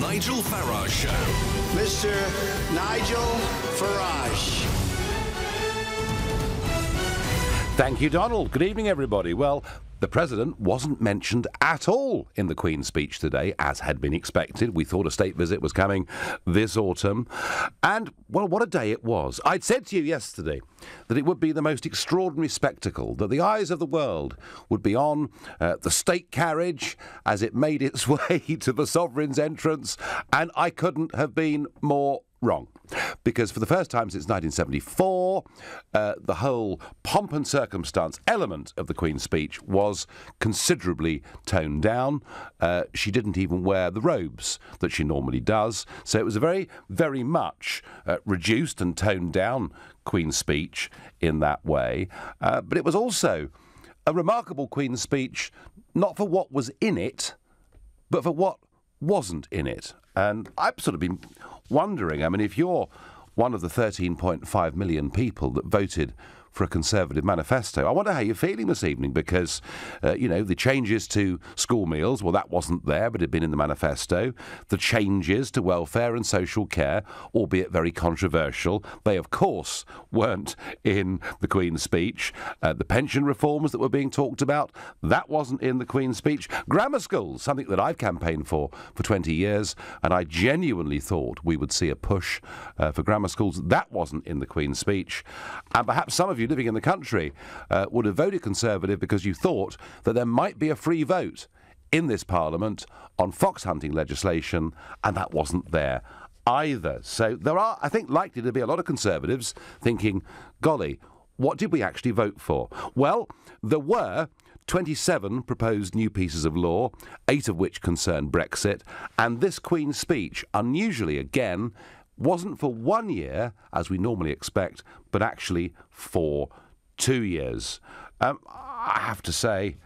Nigel Farage Show. Mr. Nigel Farage. Thank you, Donald. Good evening, everybody. Well, the President wasn't mentioned at all in the Queen's speech today, as had been expected. We thought a state visit was coming this autumn. And, well, what a day it was. I'd said to you yesterday that it would be the most extraordinary spectacle, that the eyes of the world would be on the state carriage as it made its way to the Sovereign's entrance, and I couldn't have been more wrong. Because for the first time since 1974, the whole pomp and circumstance element of the Queen's speech was considerably toned down. She didn't even wear the robes that she normally does. So it was a very, very much reduced and toned down Queen's speech in that way. But it was also a remarkable Queen's speech, not for what was in it, but for what wasn't in it. And I've sort of been wondering, I mean, if you're one of the 13.5 million people that voted for a Conservative manifesto, I wonder how you're feeling this evening because, the changes to school meals, well, that wasn't there, but it had been in the manifesto. The changes to welfare and social care, albeit very controversial, they, of course, weren't in the Queen's speech. The pension reforms that were being talked about, that wasn't in the Queen's speech. Grammar schools, something that I've campaigned for 20 years, and I genuinely thought we would see a push for grammar schools. That wasn't in the Queen's speech. And perhaps some of you living in the country would have voted Conservative because you thought that there might be a free vote in this Parliament on fox hunting legislation, and that wasn't there either. So there are, I think, likely to be a lot of Conservatives thinking, golly, what did we actually vote for? Well, there were 27 proposed new pieces of law, 8 of which concerned Brexit, and this Queen's speech, unusually again, wasn't for 1 year, as we normally expect, but actually for 2 years. I have to say,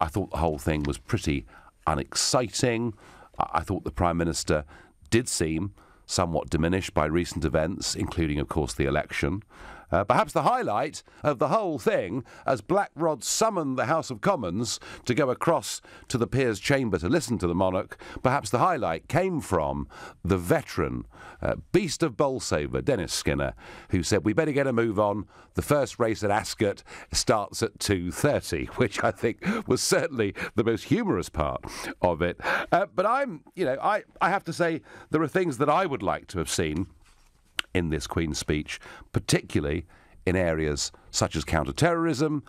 I thought the whole thing was pretty unexciting. I thought the Prime Minister did seem somewhat diminished by recent events, including, of course, the election. Perhaps the highlight of the whole thing, as Black Rod summoned the House of Commons to go across to the Peers' chamber to listen to the monarch, perhaps the highlight came from the veteran, beast of Bolsover, Dennis Skinner, who said, we better get a move on. The first race at Ascot starts at 2:30, which I think was certainly the most humorous part of it. But I have to say, there are things that I would like to have seen in this Queen's speech, particularly in areas such as counter-terrorism,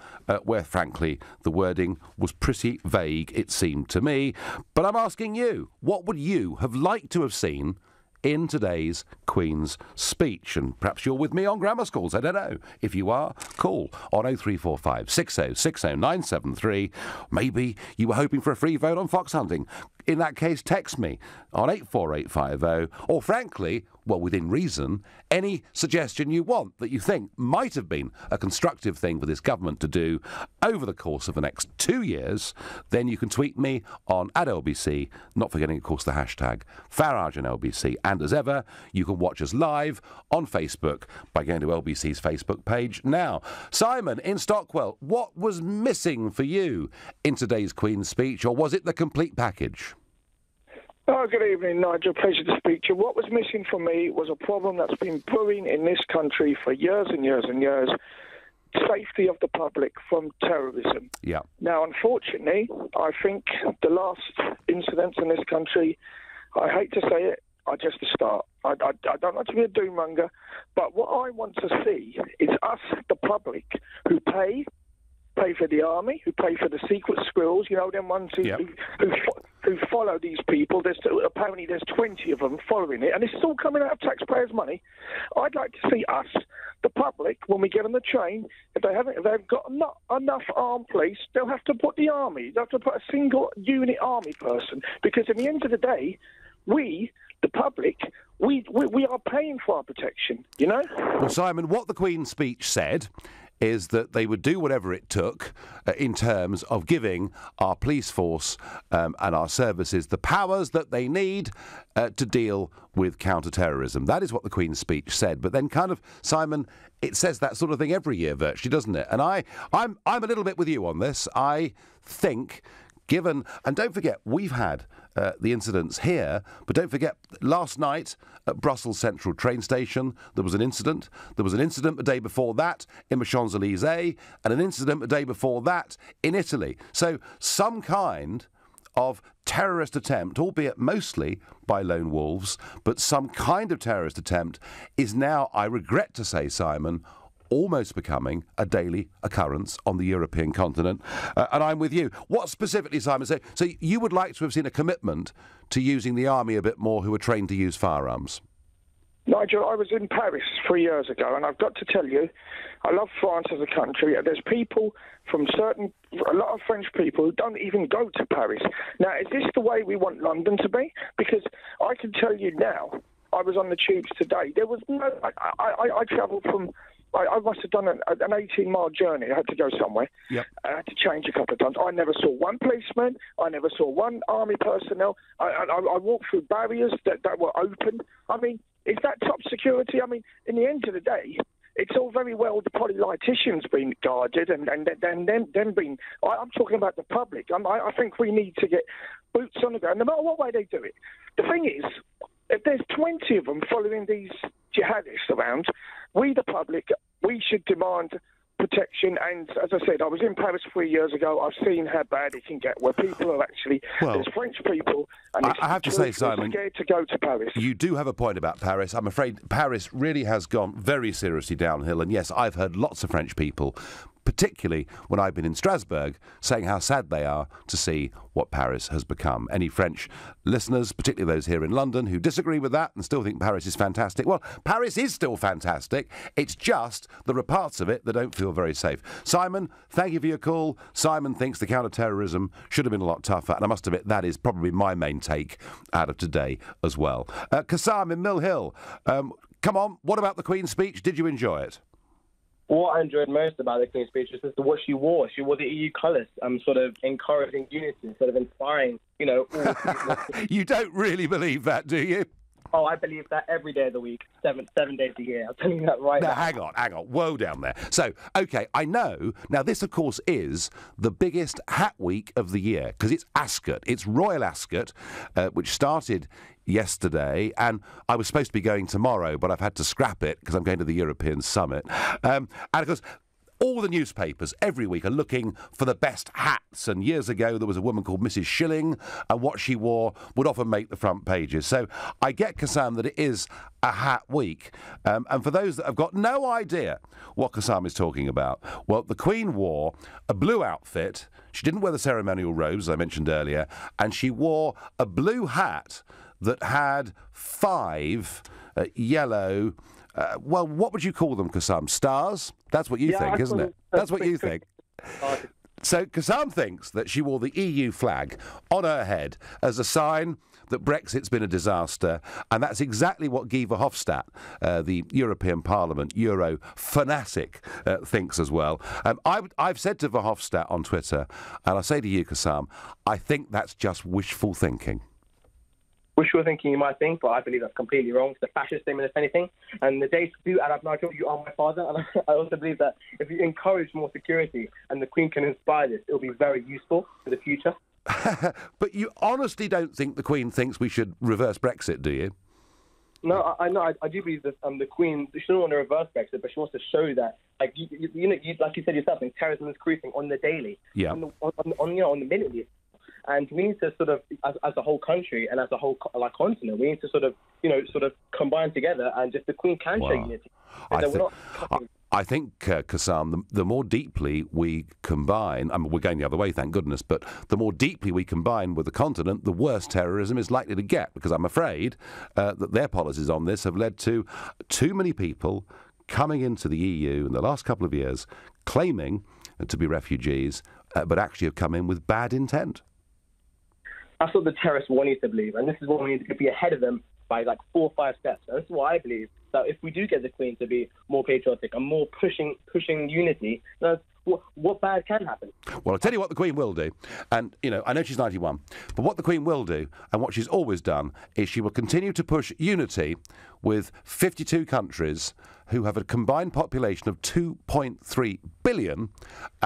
where, frankly, the wording was pretty vague, it seemed to me. But I'm asking you, what would you have liked to have seen in today's Queen's speech? And perhaps you're with me on grammar schools, I don't know. If you are, call on 0345 6060 973. Maybe you were hoping for a free vote on fox hunting. In that case, text me on 84850, or frankly, well, within reason, any suggestion you want that you think might have been a constructive thing for this government to do over the course of the next 2 years, then you can tweet me on @LBC, not forgetting, of course, the hashtag Farage and LBC. And as ever, you can watch us live on Facebook by going to LBC's Facebook page now. Simon in Stockwell, what was missing for you in today's Queen's speech, or was it the complete package? Oh, good evening, Nigel. Pleasure to speak to you. What was missing for me was a problem that's been brewing in this country for years and years and years: safety of the public from terrorism. Yeah. Now, unfortunately, I think the last incidents in this country, I hate to say it, are just a start. I don't like to be a doom-monger, but what I want to see is us, the public, who pay for the army, who pay for the secret squirrels, them ones who follow these people. Apparently there's 20 of them following it, and it's all coming out of taxpayers' money. I'd like to see us, the public, when we get on the train, if they've got not enough armed police, they'll have to put the army. They'll have to put a single unit army person, because at the end of the day, we, the public, we are paying for our protection, Well, Simon, what the Queen's speech said is that they would do whatever it took in terms of giving our police force and our services the powers that they need to deal with counter-terrorism. That is what the Queen's speech said. But then kind of, Simon, it says that sort of thing every year virtually, doesn't it? And I'm a little bit with you on this. I think, given, and don't forget, we've had the incidents here, but don't forget, last night at Brussels Central train station, there was an incident. There was an incident the day before that in the Champs-Élysées, and an incident the day before that in Italy. So some kind of terrorist attempt, albeit mostly by lone wolves, but some kind of terrorist attempt is now, I regret to say, Simon, almost becoming a daily occurrence on the European continent. And I'm with you. What specifically, Simon? So you would like to have seen a commitment to using the army a bit more who are trained to use firearms? Nigel, I was in Paris 3 years ago, and I've got to tell you, I love France as a country. There's people a lot of French people who don't even go to Paris. Now, is this the way we want London to be? Because I can tell you now, I was on the tubes today. There was no... I travelled from... I must have done an 18-mile journey. I had to go somewhere. Yep. I had to change a couple of times. I never saw one policeman. I never saw one army personnel. I walked through barriers that were open. I mean, is that top security? I mean, in the end of the day, it's all very well the politicians being guarded and then being... I'm talking about the public. I think we need to get boots on the ground, no matter what way they do it. The thing is, if there's 20 of them following these jihadists around, we, the public, we should demand protection. And as I said, I was in Paris 3 years ago. I've seen how bad it can get, where people are actually... there's French people, and I have to say, Simon, scared to go to Paris. You do have a point about Paris. I'm afraid Paris really has gone very seriously downhill. And yes, I've heard lots of French people, particularly when I've been in Strasbourg, saying how sad they are to see what Paris has become. Any French listeners, particularly those here in London, who disagree with that and still think Paris is fantastic, well, Paris is still fantastic. It's just there are parts of it that don't feel very safe. Simon, thank you for your call. Simon thinks the counter-terrorism should have been a lot tougher, and I must admit that is probably my main take out of today as well. Kassam in Mill Hill, come on, what about the Queen's speech? Did you enjoy it? What I enjoyed most about the Queen's speech is what she wore. She wore the EU colours, sort of encouraging unity, sort of inspiring, all people. You don't really believe that, do you? Oh, I believe that every day of the week, seven days a year. I'm telling you that right now. Hang on. Whoa down there. So, OK, I know. Now, this, of course, is the biggest hat week of the year, because it's Ascot. It's Royal Ascot, which started yesterday, and I was supposed to be going tomorrow, but I've had to scrap it because I'm going to the European Summit. And, of course, all the newspapers every week are looking for the best hats, and years ago there was a woman called Mrs. Schilling, and what she wore would often make the front pages. So I get, Kassam, that it is a hat week. And for those that have got no idea what Kassam is talking about, well, the Queen wore a blue outfit. She didn't wear the ceremonial robes, as I mentioned earlier, and she wore a blue hat that had 5 yellow... well, what would you call them, Kassam? Stars? That's what you think, isn't it? That's what you think. So Kassam thinks that she wore the EU flag on her head as a sign that Brexit's been a disaster, and that's exactly what Guy Verhofstadt, the European Parliament Euro fanatic, thinks as well. I've said to Verhofstadt on Twitter, and I say to you, Kassam, I think that's just wishful thinking. Wishful thinking, you might think, but I believe that's completely wrong. It's a fascist statement, if anything. And the days do add up, Nigel. You are my father. And I also believe that if you encourage more security and the Queen can inspire this, it'll be very useful for the future. But you honestly don't think the Queen thinks we should reverse Brexit, do you? No, I do believe that the Queen, she doesn't want to reverse Brexit, but she wants to show that, like like you said yourself, terrorism is increasing on the daily, on the minute. And we need to sort of, as a whole country and as a whole continent, we need to sort of combine together, and just the Queen can show unity. I think, Kassam, the more deeply we combine, I mean, we're going the other way, thank goodness, but the more deeply we combine with the continent, the worse terrorism is likely to get, because I'm afraid that their policies on this have led to too many people coming into the EU in the last couple of years, claiming to be refugees, but actually have come in with bad intent. That's what the terrorists want you to believe, and this is what we need to be ahead of them by like 4 or 5 steps. And this is what I believe, that if we do get the Queen to be more patriotic and more pushing unity, what bad can happen? Well, I'll tell you what the Queen will do. And, you know, I know she's 91, but what the Queen will do, and what she's always done, is she will continue to push unity with 52 countries who have a combined population of 2.3 billion,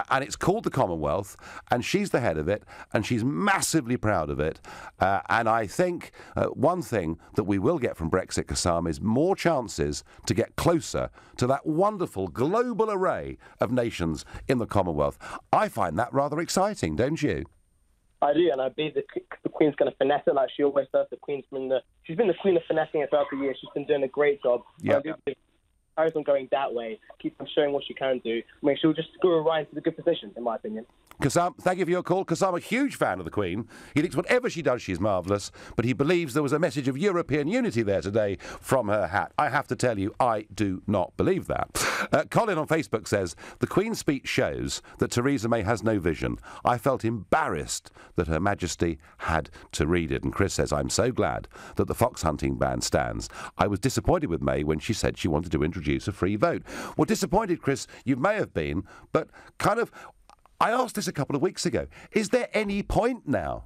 and it's called the Commonwealth, and she's the head of it, and she's massively proud of it. And I think one thing that we will get from Brexit, Kassam, is more chances to get closer to that wonderful global array of nations in the Commonwealth. I find that rather exciting, don't you? I do, and I believe the Queen's going to finesse it like she always does. She's been the Queen of finessing it throughout the years. She's been doing a great job. Yeah. I do believe Harry's on going that way, keep on showing what she can do. I mean, she'll just screw her right into the good position, in my opinion. Kassam, thank you for your call. Kassam, a huge fan of the Queen. He thinks whatever she does, she's marvellous, but he believes there was a message of European unity there today from her hat. I have to tell you, I do not believe that. Colin on Facebook says, the Queen's speech shows that Theresa May has no vision. I felt embarrassed that Her Majesty had to read it. And Chris says, I'm so glad that the fox hunting ban stands. I was disappointed with May when she said she wanted to introduce a free vote. Well, disappointed, Chris, you may have been, but kind of... I asked this a couple of weeks ago. Is there any point now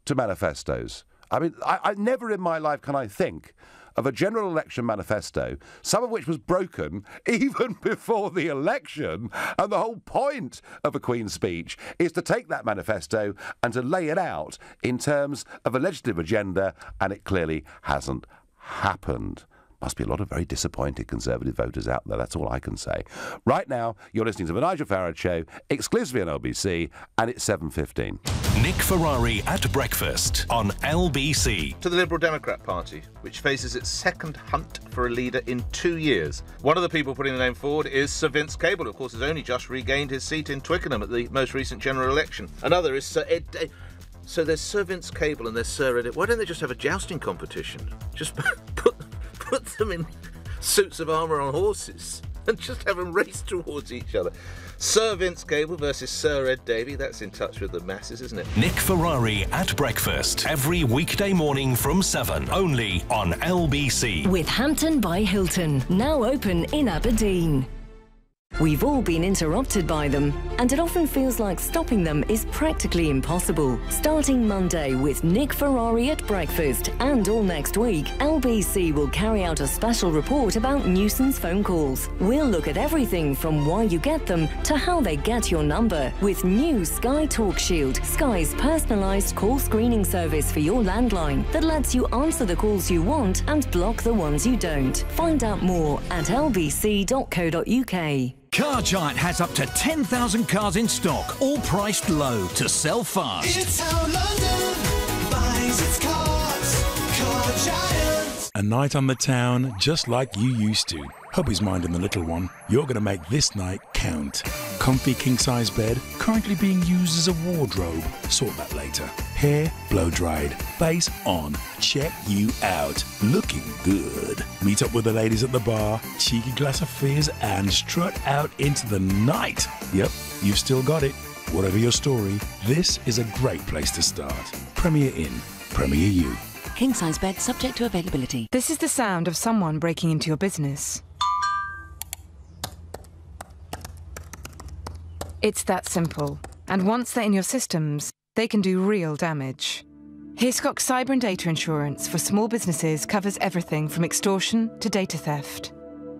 to manifestos? I mean, I never in my life can I think of a general election manifesto, some of which was broken even before the election, and the whole point of a Queen's speech is to take that manifesto and to lay it out in terms of a legislative agenda, and it clearly hasn't happened. Must be a lot of very disappointed Conservative voters out there, that's all I can say. Right now, you're listening to the Nigel Farage Show, exclusively on LBC, and it's 7:15. Nick Ferrari at breakfast on LBC. To the Liberal Democrat Party, which faces its second hunt for a leader in 2 years. One of the people putting the name forward is Sir Vince Cable, who of course has only just regained his seat in Twickenham at the most recent general election. Another is Sir Ed... So there's Sir Vince Cable and there's Sir Ed... Why don't they just have a jousting competition? Just put them in suits of armour on horses and just have them race towards each other. Sir Vince Cable versus Sir Ed Davey, that's in touch with the masses, isn't it? Nick Ferrari at breakfast, every weekday morning from 7, only on LBC. With Hampton by Hilton, now open in Aberdeen. We've all been interrupted by them, and it often feels like stopping them is practically impossible. Starting Monday with Nick Ferrari at breakfast, and all next week, LBC will carry out a special report about nuisance phone calls. We'll look at everything from why you get them to how they get your number, with new Sky Talk Shield, Sky's personalised call screening service for your landline that lets you answer the calls you want and block the ones you don't. Find out more at lbc.co.uk. Car Giant has up to 10,000 cars in stock, all priced low to sell fast. It's how London buys its cars. Car Giant. A night on the town just like you used to. Hubby's minding the little one. You're going to make this night count. Comfy king-size bed, currently being used as a wardrobe. Sort that later. Hair blow-dried. Base on. Check you out. Looking good. Meet up with the ladies at the bar, cheeky glass of fizz, and strut out into the night. Yep, you've still got it. Whatever your story, this is a great place to start. Premier Inn. Premier You. King-size bed subject to availability. This is the sound of someone breaking into your business. It's that simple. And once they're in your systems, they can do real damage. Hiscox Cyber and Data Insurance for small businesses covers everything from extortion to data theft.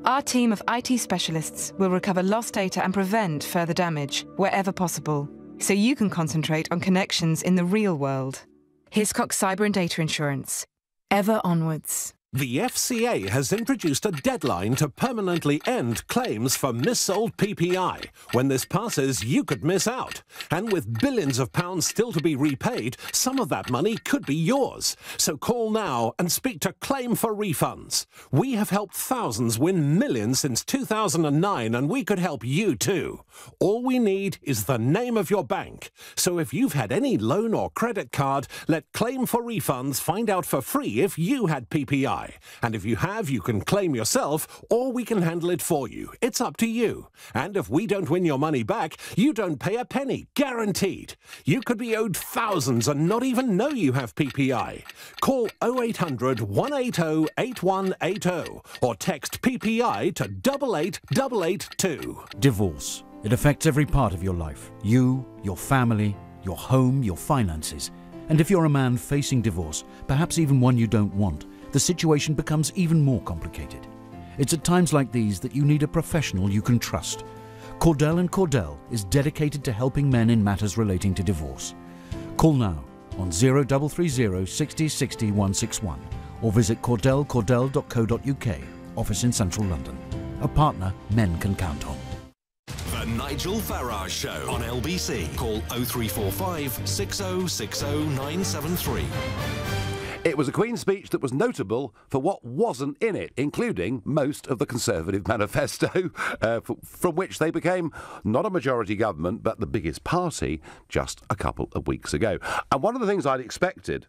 Our team of IT specialists will recover lost data and prevent further damage wherever possible, so you can concentrate on connections in the real world. Hiscox Cyber and Data Insurance. Ever onwards. The FCA has introduced a deadline to permanently end claims for missold PPI. When this passes, you could miss out. And with billions of pounds still to be repaid, some of that money could be yours. So call now and speak to Claim for Refunds. We have helped thousands win millions since 2009, and we could help you too. All we need is the name of your bank. So if you've had any loan or credit card, let Claim for Refunds find out for free if you had PPI. PPI. And if you have, you can claim yourself, or we can handle it for you. It's up to you. And if we don't win your money back, you don't pay a penny, guaranteed. You could be owed thousands and not even know you have PPI. Call 0800 180 8180 or text PPI to 88882. Divorce. It affects every part of your life. You, your family, your home, your finances. And if you're a man facing divorce, perhaps even one you don't want, the situation becomes even more complicated. It's at times like these that you need a professional you can trust. Cordell & Cordell is dedicated to helping men in matters relating to divorce. Call now on 0330 60 60 161 or visit cordell.co.uk, office in central London. A partner men can count on. The Nigel Farage Show on LBC. Call 0345 6060 973. It was a Queen's speech that was notable for what wasn't in it, including most of the Conservative manifesto, from which they became not a majority government, but the biggest party just a couple of weeks ago. And one of the things I'd expected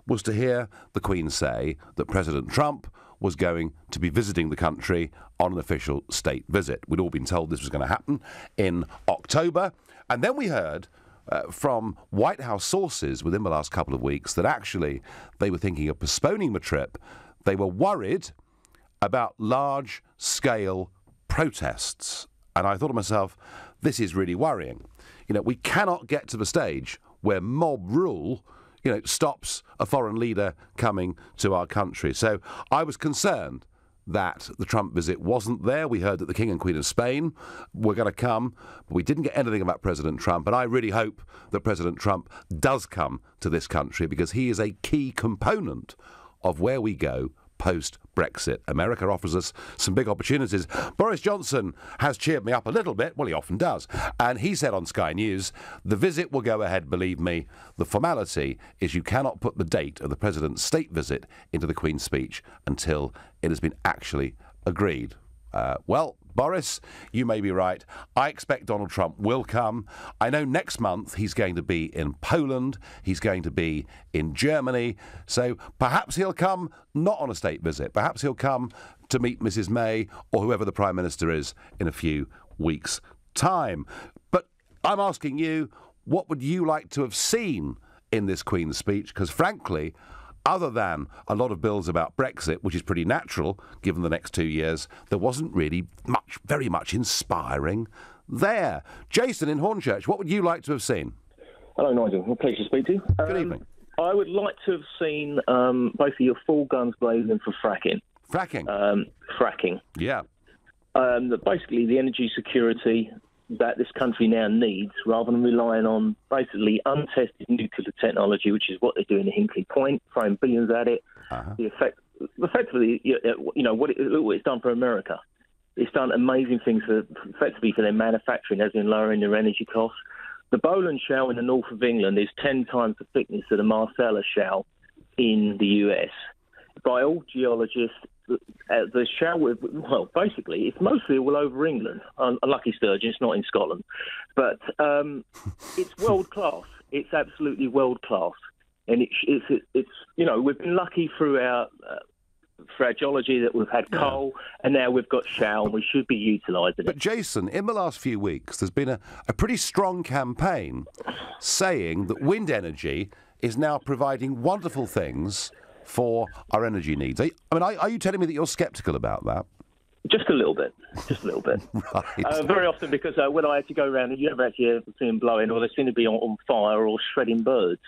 was to hear the Queen say that President Trump was going to be visiting the country on an official state visit. We'd all been told this was going to happen in October. And then we heard from White House sources within the last couple of weeks that actually they were thinking of postponing the trip. They were worried about large-scale protests. And I thought to myself, this is really worrying. You know, we cannot get to the stage where mob rule, you know, stops a foreign leader coming to our country. So I was concerned that the Trump visit wasn't there. We heard that the King and Queen of Spain were going to come, but we didn't get anything about President Trump. And I really hope that President Trump does come to this country because he is a key component of where we go post-Brexit. America offers us some big opportunities. Boris Johnson has cheered me up a little bit. Well, he often does. And he said on Sky News, the visit will go ahead, believe me. The formality is you cannot put the date of the President's state visit into the Queen's speech until it has been actually agreed. Well, Boris, you may be right. I expect Donald Trump will come. I know next month he's going to be in Poland. He's going to be in Germany. So perhaps he'll come not on a state visit. Perhaps he'll come to meet Mrs. May or whoever the Prime Minister is in a few weeks' time. But I'm asking you, what would you like to have seen in this Queen's speech? Because frankly, other than a lot of bills about Brexit, which is pretty natural given the next 2 years, there wasn't really very much inspiring there. Jason in Hornchurch, what would you like to have seen? Hello, Nigel. A pleasure to speak to you. Good evening. I would like to have seen basically your full guns blazing for fracking. Fracking? Fracking. Yeah. Basically, the energy security that this country now needs, rather than relying on basically untested nuclear technology, which is what they're doing at Hinkley Point, throwing billions at it. Effectively, look what it's done for America. It's done amazing things effectively for their manufacturing, as in lowering their energy costs. The Boland Shale in the north of England is 10 times the thickness of the Marcellus Shale in the US. By all geologists, the shale, well, basically, it's mostly all over England. Unlucky Sturgeon, it's not in Scotland. But it's world class. It's absolutely world class. And it's we've been lucky through our geology that we've had coal, and now we've got shale, and we should be utilising it. But Jason, in the last few weeks, there's been a pretty strong campaign saying that wind energy is now providing wonderful things for our energy needs. Are you telling me that you're sceptical about that? Just a little bit. Right. Very often, because when I had to go around, and you never actually ever see them blowing, or they seem to be on fire or shredding birds,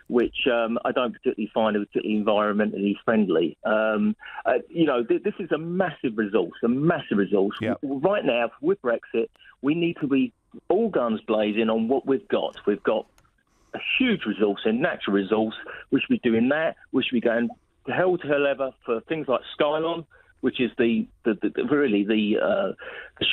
which I don't particularly find particularly environmentally friendly. This is a massive resource. Yeah. Right now, with Brexit, we need to be all guns blazing on what we've got. We've got a huge resource, a natural resource. We should be doing that. We should be going to hell ever for things like Skylon, which is the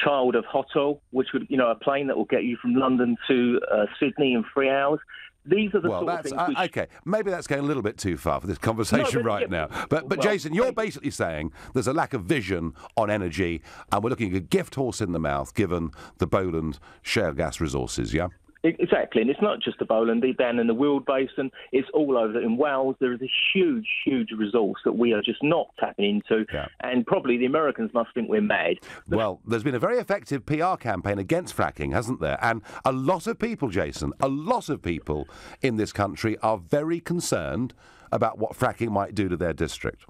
child of hot oil, which would a plane that will get you from London to Sydney in 3 hours. These are the sort of things. Okay, maybe that's going a little bit too far for this conversation now. But Jason, you're basically saying there's a lack of vision on energy, and we're looking at a gift horse in the mouth given the Boland shale gas resources. Yeah. Exactly, and it's not just the Bowland, down in the Weald Basin, it's all over. In Wales, there is a huge, huge resource that we are just not tapping into, and probably the Americans must think we're mad. Well, there's been a very effective PR campaign against fracking, hasn't there? And a lot of people, Jason, a lot of people in this country are very concerned about what fracking might do to their district.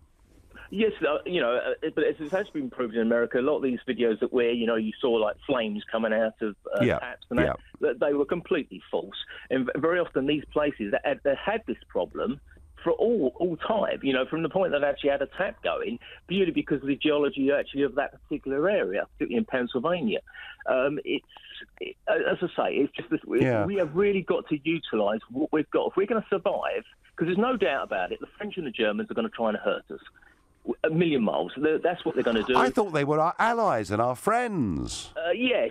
Yes, but it's actually been proven in America. A lot of these videos that you saw like flames coming out of taps and that they were completely false. And very often these places that had this problem for all time, from the point that they actually had a tap going, purely because of the geology actually of that particular area, particularly in Pennsylvania. As I say, it's just this, we have really got to utilise what we've got. If we're going to survive, because there's no doubt about it, the French and the Germans are going to try and hurt us. A million miles. That's what they're going to do. I thought they were our allies and our friends. Yes.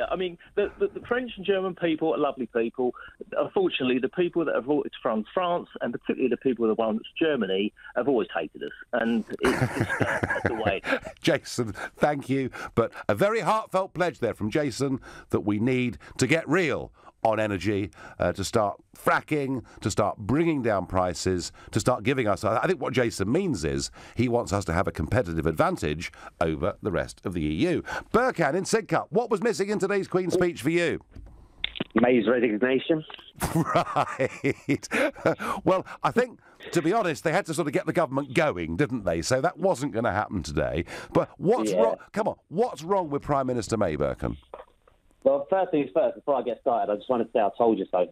I mean, the French and German people are lovely people. Unfortunately, the people that have voted from France, and particularly the people that want Germany, have always hated us. And it's just that's the way. Jason, thank you. But a very heartfelt pledge there from Jason that we need to get real on energy, to start fracking, to start bringing down prices, to start giving us... I think what Jason means is he wants us to have a competitive advantage over the rest of the EU. Burkhan in Sidcup, what was missing in today's Queen's speech for you? May's resignation. Right. Well, I think, to be honest, they had to sort of get the government going, didn't they? So that wasn't going to happen today. But what's wrong? Come on, what's wrong with Prime Minister May, Burkhan? Well, first things first, before I get started, I just wanted to say I told you so.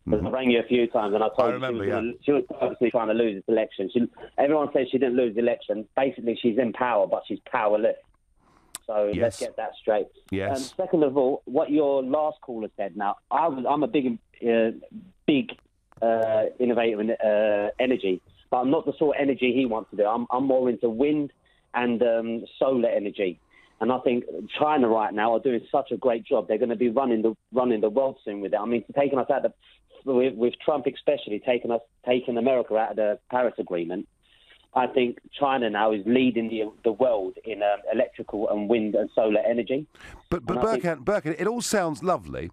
Because I rang you a few times and I told you she was obviously trying to lose this election. Everyone says she didn't lose the election. Basically, she's in power, but she's powerless. So let's get that straight. Yes. Second of all, what your last caller said. Now, I'm a big innovator in energy, but I'm not the sort of energy he wants to do. I'm more into wind and solar energy. And I think China right now are doing such a great job. They're going to be running the world soon with it. I mean, taking us out with Trump especially, taking America out of the Paris Agreement. I think China now is leading the world in electrical and wind and solar energy. But Burkhan, it all sounds lovely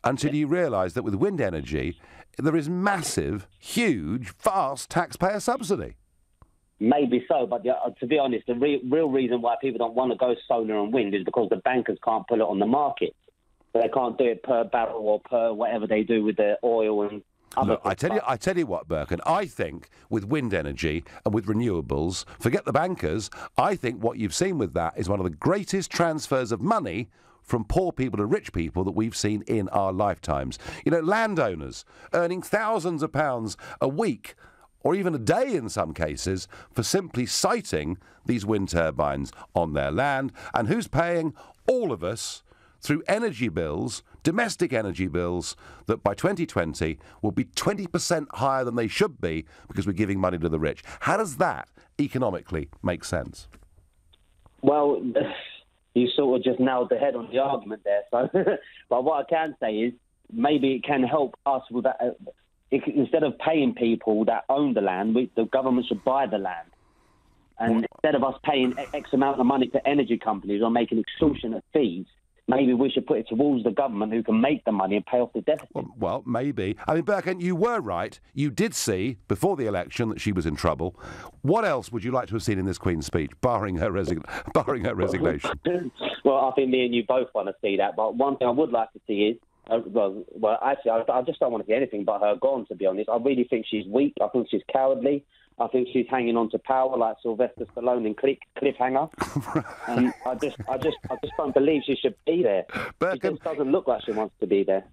until you realise that with wind energy, there is massive, huge, vast taxpayer subsidy. Maybe so, but to be honest, the real reason why people don't want to go solar and wind is because the bankers can't put it on the market. They can't do it per barrel or per whatever they do with the oil and other. Look, I tell you what, Burkhan, I think with wind energy and with renewables, forget the bankers, I think what you've seen with that is one of the greatest transfers of money from poor people to rich people that we've seen in our lifetimes. Landowners earning thousands of pounds a week, or even a day in some cases, for simply siting these wind turbines on their land. And who's paying? All of us, through energy bills, domestic energy bills, that by 2020 will be 20% higher than they should be because we're giving money to the rich. How does that economically make sense? Well, you sort of just nailed the head on the argument there. So, but what I can say is maybe it can help us with that. Instead of paying people that own the land, the government should buy the land. And instead of us paying X amount of money to energy companies or making extortionate fees, maybe we should put it towards the government who can make the money and pay off the deficit. Well, maybe. I mean, Burkhan, you were right. You did see, before the election, that she was in trouble. What else would you like to have seen in this Queen's speech, barring her resignation? Well, I think me and you both want to see that. But one thing I would like to see is, actually, I just don't want to see anything but her gone, to be honest. I really think she's weak. I think she's cowardly. I think she's hanging on to power like Sylvester Stallone in Cliffhanger. And I just don't believe she should be there. She just doesn't look like she wants to be there.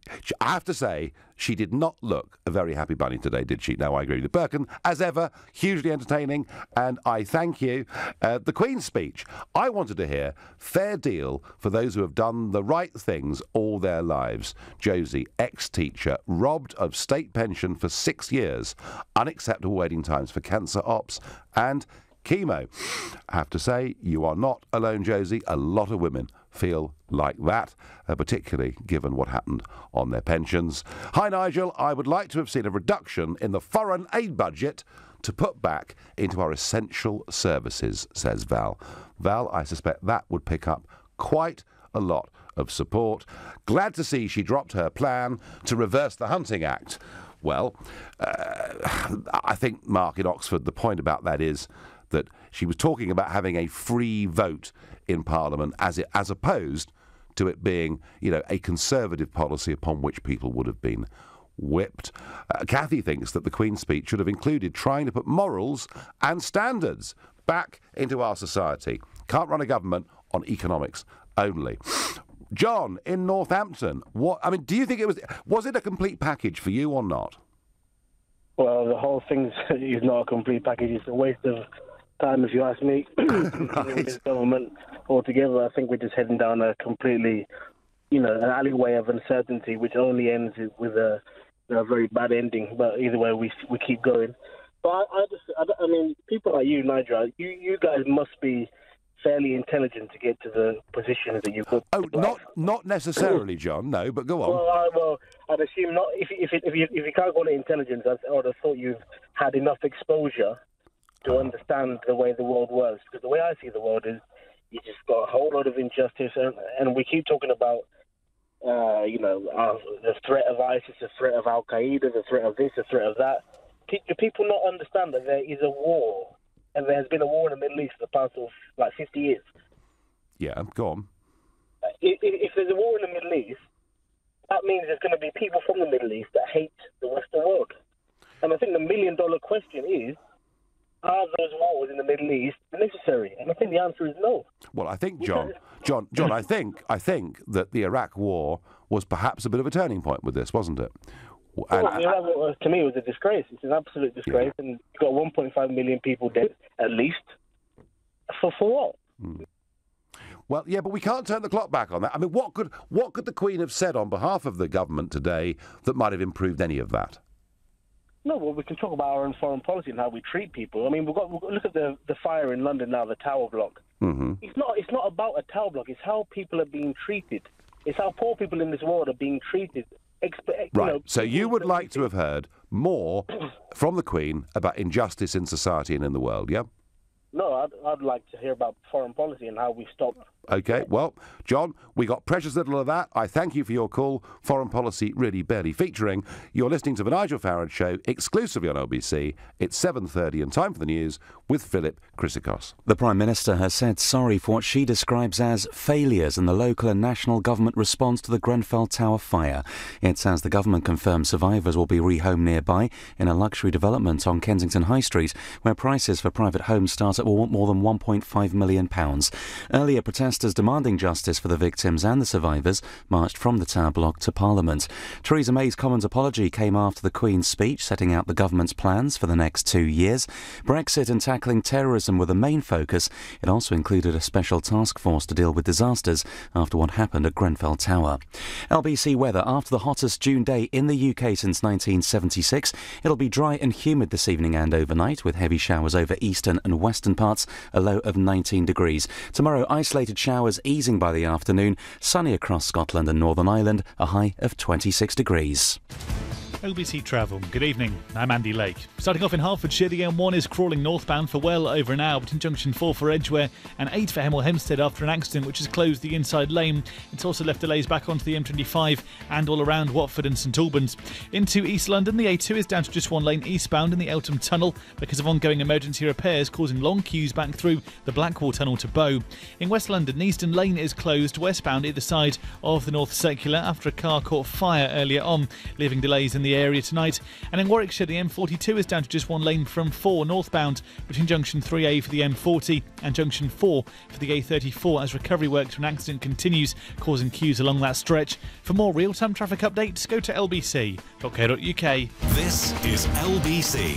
I have to say, she did not look a very happy bunny today, did she? No, I agree with you. Burkhan, as ever, hugely entertaining, and I thank you. The Queen's speech. I wanted to hear fair deal for those who have done the right things all their lives. Josie, ex-teacher, robbed of state pension for 6 years, unacceptable waiting times for cancer ops, and chemo. I have to say, you are not alone, Josie. A lot of women feel like that, particularly given what happened on their pensions. Hi, Nigel. I would like to have seen a reduction in the foreign aid budget to put back into our essential services, says Val. Val, I suspect that would pick up quite a lot of support. Glad to see she dropped her plan to reverse the Hunting Act. Well, I think, Mark, in Oxford, the point about that is that she was talking about having a free vote in Parliament as opposed to it being, a Conservative policy upon which people would have been whipped. Kathy thinks that the Queen's speech should have included trying to put morals and standards back into our society. Can't run a government on economics only. John, in Northampton, do you think was it a complete package for you or not? Well, the whole thing is not a complete package. It's a waste of time, if you ask me. Right. This government altogether, I think we're just heading down a completely, an alleyway of uncertainty, which only ends with a very bad ending. But either way, we keep going. But I mean, people like you, Nigel, you guys must be fairly intelligent to get to the positions that you've got. Oh, not necessarily, John. No, but go on. Well, I'd assume not. If you can't call it intelligence, I would have thought you've had enough exposure to understand the way the world works. Because the way I see the world is, you just got a whole lot of injustice, and we keep talking about, the threat of ISIS, the threat of Al Qaeda, the threat of this, the threat of that. Do people not understand that there is a war? And there has been a war in the Middle East for the past 50 years. Yeah, go on. If there's a war in the Middle East, that means there's going to be people from the Middle East that hate the Western world. And I think the million-dollar question is, are those wars in the Middle East necessary? And I think the answer is no. Well, I think, John, I think that the Iraq War was perhaps a bit of a turning point with this, wasn't it? To me, it was a disgrace. It's an absolute disgrace, and you've got 1.5 million people dead, at least. For what? Well, yeah, but we can't turn the clock back on that. I mean, what could the Queen have said on behalf of the government today that might have improved any of that? No, well, we can talk about our own foreign policy and how we treat people. I mean, we've got look at the fire in London now, the Tower Block. Mm-hmm. It's not about a Tower Block. It's how people are being treated. It's how poor people in this world are being treated. Right, so you would like to have heard more from the Queen about injustice in society and in the world, yeah? No, I'd like to hear about foreign policy and how we stop. OK, well, John, we got precious little of that. I thank you for your call. Foreign policy really barely featuring. You're listening to the Nigel Farage Show exclusively on LBC. It's 7:30 and time for the news with Philip Chrysikos. The Prime Minister has said sorry for what she describes as failures in the local and national government response to the Grenfell Tower fire. It says the government confirms survivors will be rehomed nearby in a luxury development on Kensington High Street, where prices for private homes start at more than £1.5 million. Earlier, protesters demanding justice for the victims and the survivors marched from the Tower Block to Parliament. Theresa May's Commons apology came after the Queen's speech setting out the government's plans for the next 2 years. Brexit and tackling terrorism were the main focus. It also included a special task force to deal with disasters after what happened at Grenfell Tower. LBC weather after the hottest June day in the UK since 1976. It'll be dry and humid this evening and overnight, with heavy showers over eastern and western parts, a low of 19 degrees. Tomorrow, isolated showers easing by the afternoon, sunny across Scotland and Northern Ireland, a high of 26 degrees. LBC Travel. Good evening, I'm Andy Lake. Starting off in Hertfordshire, the M1 is crawling northbound for well over an hour between junction 4 for Edgware and 8 for Hemel Hempstead after an accident which has closed the inside lane. It's also left delays back onto the M25 and all around Watford and St Albans. Into East London, the A2 is down to just one lane eastbound in the Eltham Tunnel because of ongoing emergency repairs causing long queues back through the Blackwall Tunnel to Bow. In West London, Eastern Lane is closed westbound either side of the North Circular after a car caught fire earlier on, leaving delays in the area tonight. And in Warwickshire, the M42 is down to just one lane from 4 northbound between junction 3A for the M40 and junction 4 for the A34 as recovery work to an accident continues, causing queues along that stretch. For more real-time traffic updates, go to lbc.co.uk. This is LBC.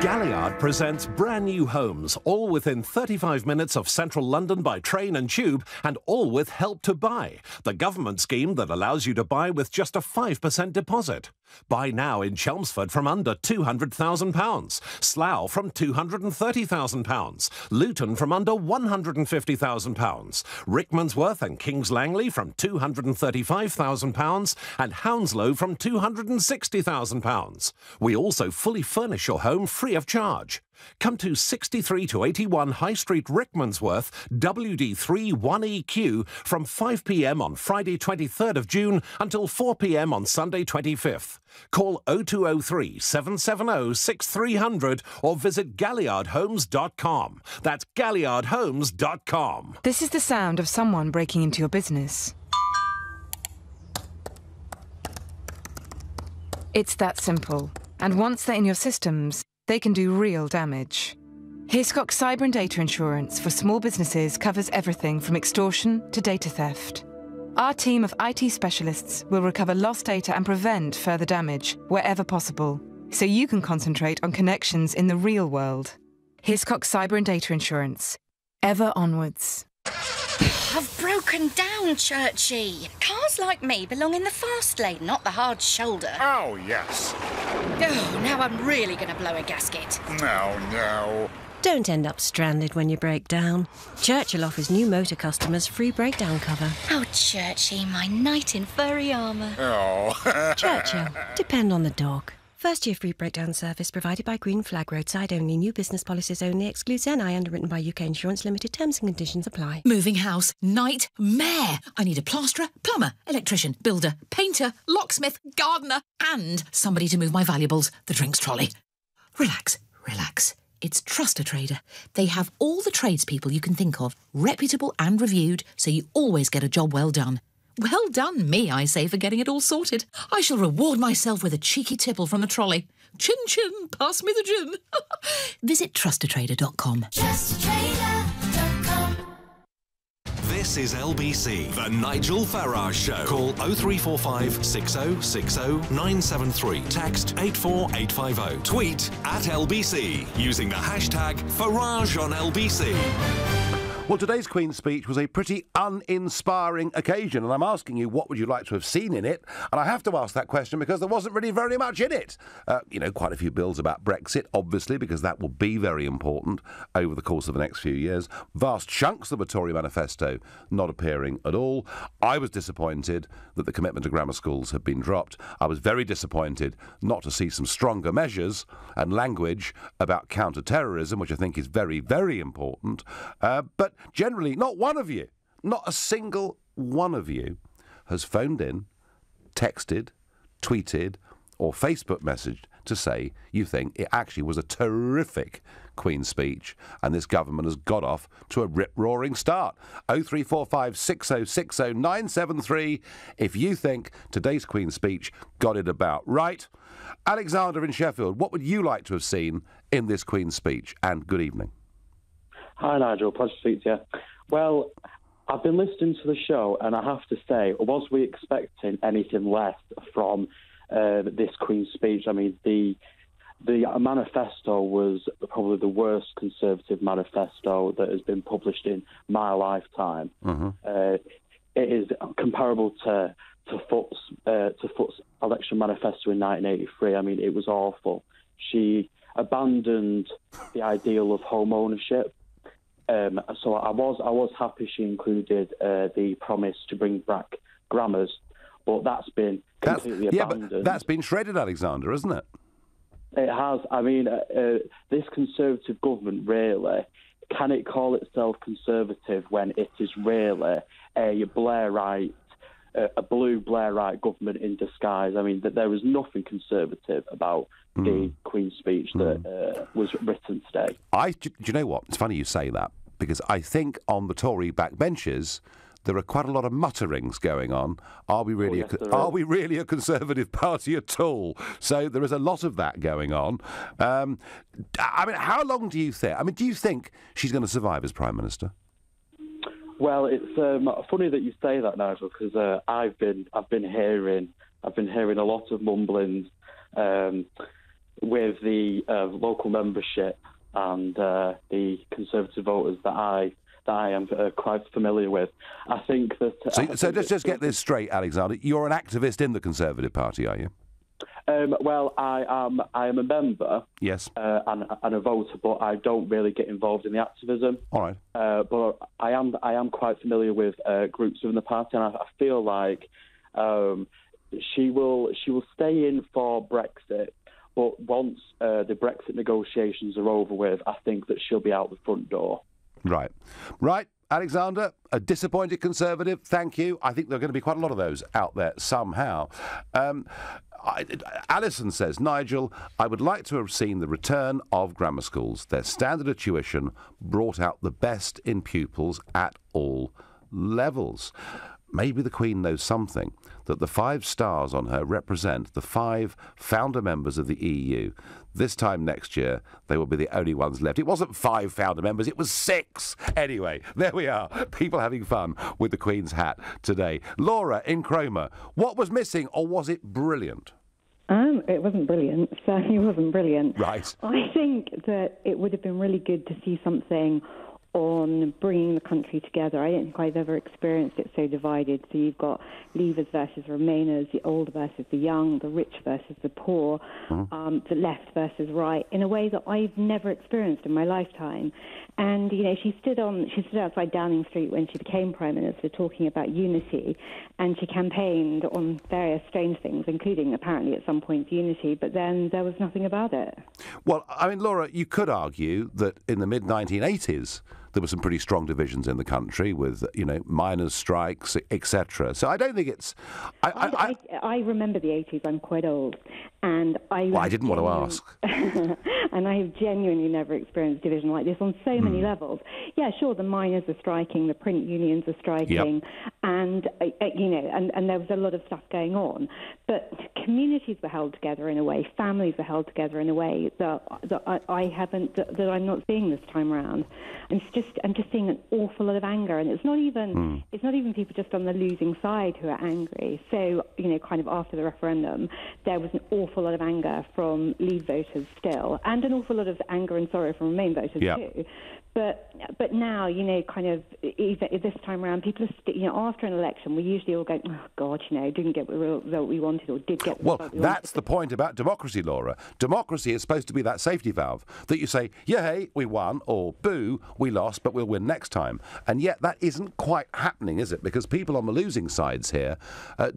Galliard presents brand new homes, all within 35 minutes of central London by train and tube, and all with Help to Buy, the government scheme that allows you to buy with just a 5% deposit. Buy now in Chelmsford from under £200,000, Slough from £230,000, Luton from under £150,000, Rickmansworth and Kings Langley from £235,000, and Hounslow from £260,000. We also fully furnish your home free of charge. Come to 63 to 81 High Street, Rickmansworth, WD3 1EQ from 5 p.m. on Friday 23rd of June until 4 p.m. on Sunday 25th. Call 0203 770 6300 or visit galliardhomes.com. That's galliardhomes.com. This is the sound of someone breaking into your business. It's that simple. And once they're in your systems, they can do real damage. Hiscox Cyber and Data Insurance for small businesses covers everything from extortion to data theft. Our team of IT specialists will recover lost data and prevent further damage wherever possible, so you can concentrate on connections in the real world. Hiscox Cyber and Data Insurance. Ever onwards. I've broken down, Churchy. Cars like me belong in the fast lane, not the hard shoulder. Oh, yes. Oh, now I'm really going to blow a gasket. No. Don't end up stranded when you break down. Churchill offers new motor customers free breakdown cover. Oh, Churchy, my knight in furry armour. Oh. Churchill. Depend on the dog. First year free breakdown service provided by Green Flag, roadside only, new business policies only, excludes NI, underwritten by UK Insurance Limited, terms and conditions apply. Moving house, nightmare. I need a plasterer, plumber, electrician, builder, painter, locksmith, gardener, and somebody to move my valuables, the drinks trolley. Relax. It's Trust a Trader. They have all the tradespeople you can think of, reputable and reviewed, so you always get a job well done. Well done me, I say, for getting it all sorted. I shall reward myself with a cheeky tipple from the trolley. Chin chin, pass me the gin. Visit trustatrader.com. Trustatrader.com. This is LBC, the Nigel Farage Show. Call 0345 6060 973. Text 84850. Tweet at LBC using the hashtag Farage on LBC. Well, today's Queen's speech was a pretty uninspiring occasion, and I'm asking you, what would you like to have seen in it? And I have to ask that question because there wasn't really very much in it. Quite a few bills about Brexit, obviously, because that will be very important over the course of the next few years. Vast chunks of the Tory manifesto not appearing at all. I was disappointed that the commitment to grammar schools had been dropped. I was very disappointed not to see some stronger measures and language about counter-terrorism, which I think is very, very important. But generally, not one of you, not a single one of you has phoned in, texted, tweeted or Facebook messaged to say you think it actually was a terrific Queen's speech and this government has got off to a rip-roaring start. 0345 6060 973 if you think today's Queen's speech got it about right. Alexander in Sheffield, what would you like to have seen in this Queen's speech? And good evening. Hi, Nigel. Pleasure to speak to you. Well, I've been listening to the show, and I have to say, was we expecting anything less from this Queen's speech? I mean, the manifesto was probably the worst Conservative manifesto that has been published in my lifetime. Mm-hmm. It is comparable to Foot's election manifesto in 1983. I mean, it was awful. She abandoned the ideal of home ownership. So I was happy she included the promise to bring back grammars, but that's been completely abandoned. Yeah, but that's been shredded, Alexander, isn't it? It has. I mean, this Conservative government, really, can it call itself Conservative when it is really a Blairite, a blue Blairite government in disguise? I mean, that there was nothing Conservative about the Queen's speech that was written today. Do you know what? It's funny you say that, because I think on the Tory backbenches there are quite a lot of mutterings going on. Are we really a Conservative party at all? So there is a lot of that going on. I mean, how long do you think? I mean, do you think she's going to survive as Prime Minister? Well, it's funny that you say that, Nigel, because I've been hearing a lot of mumblings with the local membership and the Conservative voters that I am quite familiar with. I think that... So let's just get this straight, Alexander. You're an activist in the Conservative Party, are you? Well, I am a member, yes, and a voter, but I don't really get involved in the activism. All right. But I am quite familiar with groups within the party, and I feel like she will stay in for Brexit, But once the Brexit negotiations are over with, I think that she'll be out the front door. Right. Right. Alexander, a disappointed Conservative, thank you. I think there are going to be quite a lot of those out there somehow. Alison says, Nigel, I would like to have seen the return of grammar schools. Their standard of tuition brought out the best in pupils at all levels. Maybe the Queen knows something, that the 5 stars on her represent the 5 founder members of the EU. This time next year, they will be the only ones left. It wasn't 5 founder members, it was 6. Anyway, there we are. People having fun with the Queen's hat today. Laura in Cromer, what was missing, or was it brilliant? It wasn't brilliant. Certainly wasn't brilliant. Right. I think that it would have been really good to see something on bringing the country together. I don't think I've ever experienced it so divided. So you've got Leavers versus Remainers, the old versus the young, the rich versus the poor, the left versus right, in a way that I've never experienced in my lifetime. And, you know, she stood outside Downing Street when she became Prime Minister talking about unity, and she campaigned on various strange things, including apparently at some point unity, but then there was nothing about it. Well, I mean, Laura, you could argue that in the mid-1980s, there were some pretty strong divisions in the country with, you know, miners' strikes, etc. So I don't think it's... I remember the 80s. I'm quite old. And I didn't want to ask. And I have genuinely never experienced division like this on so many levels. Yeah, sure, the miners are striking, the print unions are striking, and, you know, and there was a lot of stuff going on. But communities were held together in a way, families were held together in a way that I'm not seeing this time around. I'm just seeing an awful lot of anger, and it's not even people just on the losing side who are angry. So, you know, kind of after the referendum, there was an awful lot of anger from Leave voters still, and an awful lot of anger and sorrow from Remain voters too. But now, you know, kind of even this time around, people are, you know, after an election, we usually all go, oh God, you know, didn't get the result we wanted, or did get the result we wanted. Well, that's the point about democracy, Laura. Democracy is supposed to be that safety valve that you say, yeah, hey, we won, or boo, we lost, but we'll win next time. And yet that isn't quite happening, is it? Because people on the losing sides here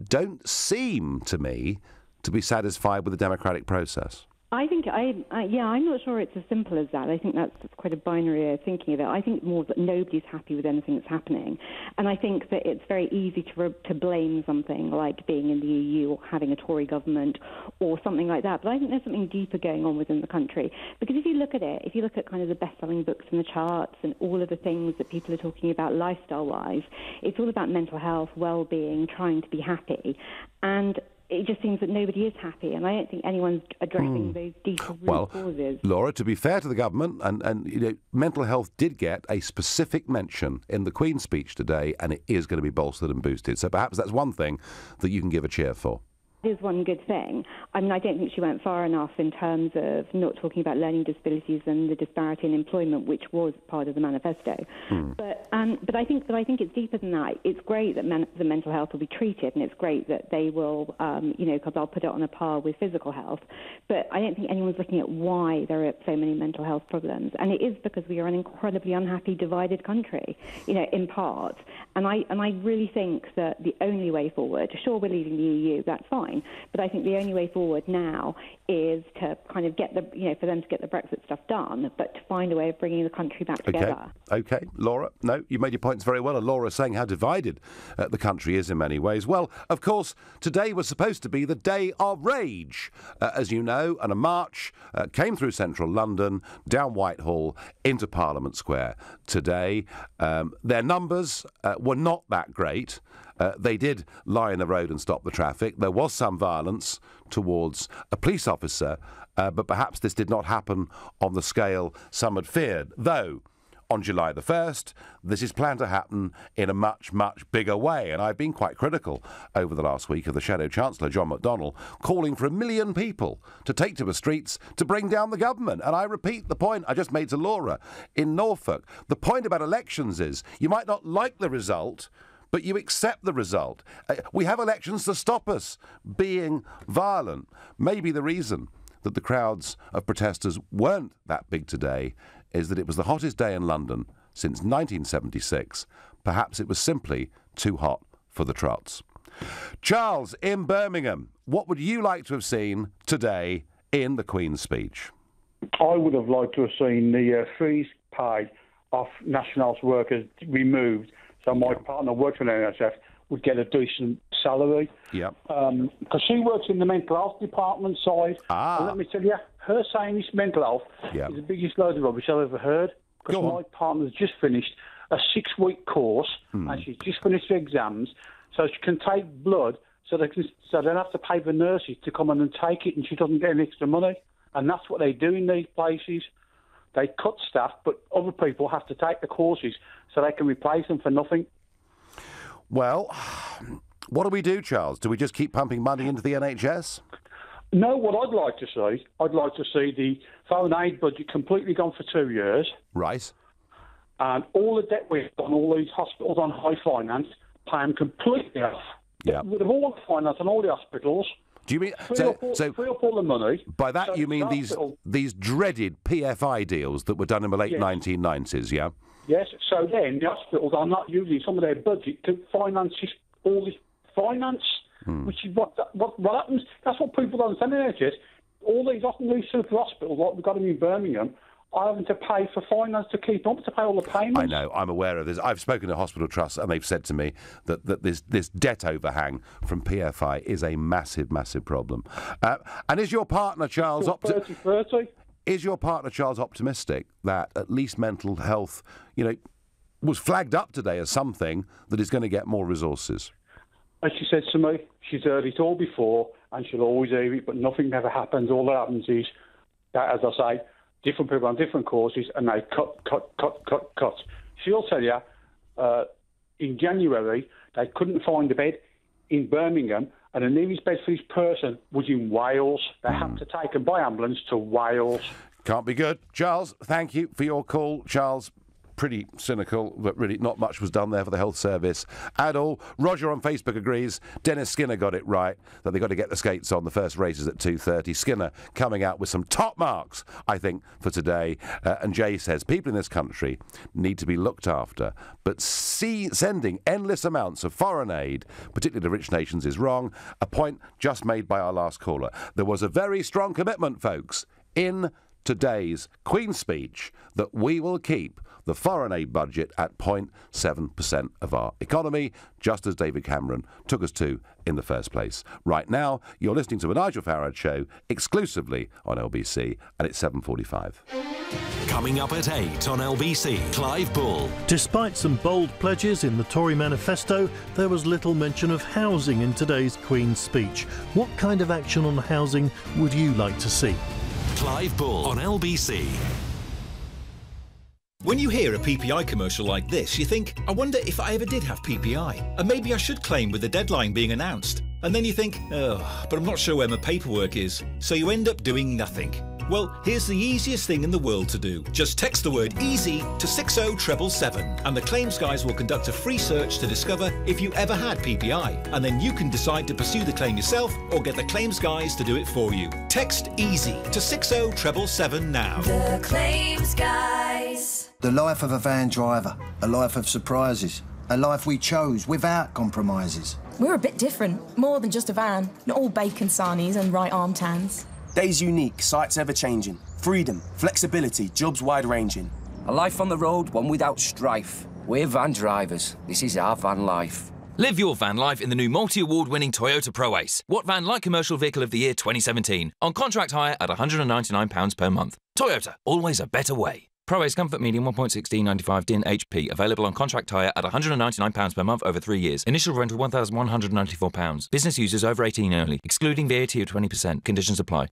don't seem to me to be satisfied with the democratic process. I think, I'm not sure it's as simple as that. I think that's quite a binary way of thinking of it. I think more that nobody's happy with anything that's happening. And I think that it's very easy to blame something like being in the EU or having a Tory government or something like that. But I think there's something deeper going on within the country. Because if you look at it, if you look at kind of the best-selling books in the charts and all of the things that people are talking about lifestyle-wise, it's all about mental health, well-being, trying to be happy. And it just seems that nobody is happy, and I don't think anyone's addressing those deeper root causes. Laura, to be fair to the government, and you know, mental health did get a specific mention in the Queen's speech today, and it is going to be bolstered and boosted. So perhaps that's one thing that you can give a cheer for. Is one good thing. I mean, I don't think she went far enough in terms of not talking about learning disabilities and the disparity in employment, which was part of the manifesto. But I think it's deeper than that. It's great that the mental health will be treated, and it's great that they will, you know, because I'll put it on a par with physical health. But I don't think anyone's looking at why there are so many mental health problems, and it is because we are an incredibly unhappy, divided country, you know, in part. And I really think that the only way forward, sure, we're leaving the EU, that's fine. But I think the only way forward now is to kind of get for them to get the Brexit stuff done, but to find a way of bringing the country back together. Okay, Laura. No, you made your points very well, and Laura's saying how divided the country is in many ways. Well, of course, today was supposed to be the day of rage, as you know, and a march came through central London, down Whitehall, into Parliament Square today. Their numbers were not that great. They did lie in the road and stop the traffic. There was some violence towards a police officer, but perhaps this did not happen on the scale some had feared. Though, on July the 1st, this is planned to happen in a much, much bigger way. And I've been quite critical over the last week of the Shadow Chancellor, John McDonnell, calling for 1 million people to take to the streets to bring down the government. And I repeat the point I just made to Laura in Norfolk. The point about elections is you might not like the result, but you accept the result. We have elections to stop us being violent. Maybe the reason that the crowds of protesters weren't that big today is that it was the hottest day in London since 1976. Perhaps it was simply too hot for the trots. Charles in Birmingham, what would you like to have seen today in the Queen's speech? I would have liked to have seen the freeze pay off National Health workers removed, so my partner works for the NHS would get a decent salary. Yeah. Because she works in the mental health department side. And let me tell you, her saying this mental health is the biggest load of rubbish I've ever heard. Because my partner's just finished a 6-week course, and she's just finished the exams, so she can take blood, so they don't have to pay the nurses to come in and take it, and she doesn't get any extra money. And that's what they do in these places. They cut staff, but other people have to take the courses so they can replace them for nothing. Well, what do we do, Charles? Do we just keep pumping money into the NHS? No, what I'd like to see the foreign aid budget completely gone for 2 years. Right. And all the debt we've done, all these hospitals on high finance, pay them completely off. Yeah. With all the finance on all the hospitals. Do you mean free up all the money? By that you mean these dreaded PFI deals that were done in the late 1990s? Yeah. Yes. So then the hospitals are not using some of their budget to finance all this finance, which is what happens. That's what people don't understand in NHS. All these super hospitals, like we've got them in Birmingham, are having to pay for finance to keep up, to pay all the payments. I know, I'm aware of this. I've spoken to hospital trusts and they've said to me that this debt overhang from PFI is a massive, massive problem. And is your partner, Charles, is your partner, Charles, optimistic that at least mental health, was flagged up today as something that is going to get more resources? As she said to me, she's heard it all before and she'll always hear it, but nothing ever happens. All that happens is that, as I say, different people on different courses, and they cut. She'll tell you, in January, they couldn't find a bed in Birmingham, and the nearest bed for this person was in Wales. They had to take them by ambulance to Wales. Can't be good. Charles, thank you for your call. Charles, pretty cynical, but really not much was done there for the health service at all. Roger on Facebook agrees. Dennis Skinner got it right, that they've got to get the skates on. The first race is at 2:30. Skinner coming out with some top marks, I think, for today. And Jay says, people in this country need to be looked after, but sending endless amounts of foreign aid, particularly to rich nations, is wrong. A point just made by our last caller. There was a very strong commitment, folks, in today's Queen's speech that we will keep the foreign aid budget at 0.7% of our economy, just as David Cameron took us to in the first place. Right now, you're listening to a Nigel Farage show exclusively on LBC, and it's 7:45. Coming up at 8 on LBC, Clive Bull. Despite some bold pledges in the Tory manifesto, there was little mention of housing in today's Queen's speech. What kind of action on housing would you like to see? Clive Bull on LBC. When you hear a PPI commercial like this, you think, I wonder if I ever did have PPI, and maybe I should claim with the deadline being announced. And then you think, oh, but I'm not sure where my paperwork is. So you end up doing nothing. Well, here's the easiest thing in the world to do. Just text the word EASY to 60777 and the claims guys will conduct a free search to discover if you ever had PPI. And then you can decide to pursue the claim yourself or get the claims guys to do it for you. Text EASY to 60777 now. The claims guys. The life of a van driver, a life of surprises, a life we chose without compromises. We're a bit different, more than just a van. Not all bacon sarnies and right arm tans. Days unique, sights ever-changing. Freedom, flexibility, jobs wide-ranging. A life on the road, one without strife. We're van drivers. This is our van life. Live your van life in the new multi-award-winning Toyota Pro-Ace. What Van Light Commercial Vehicle of the Year 2017. On contract hire at £199 per month. Toyota, always a better way. Pro-Ace Comfort Medium 1.1695 DIN HP. Available on contract hire at £199 per month over 3 years. Initial rental £1,194. Business users over 18 only. Excluding VAT of 20%. Conditions apply.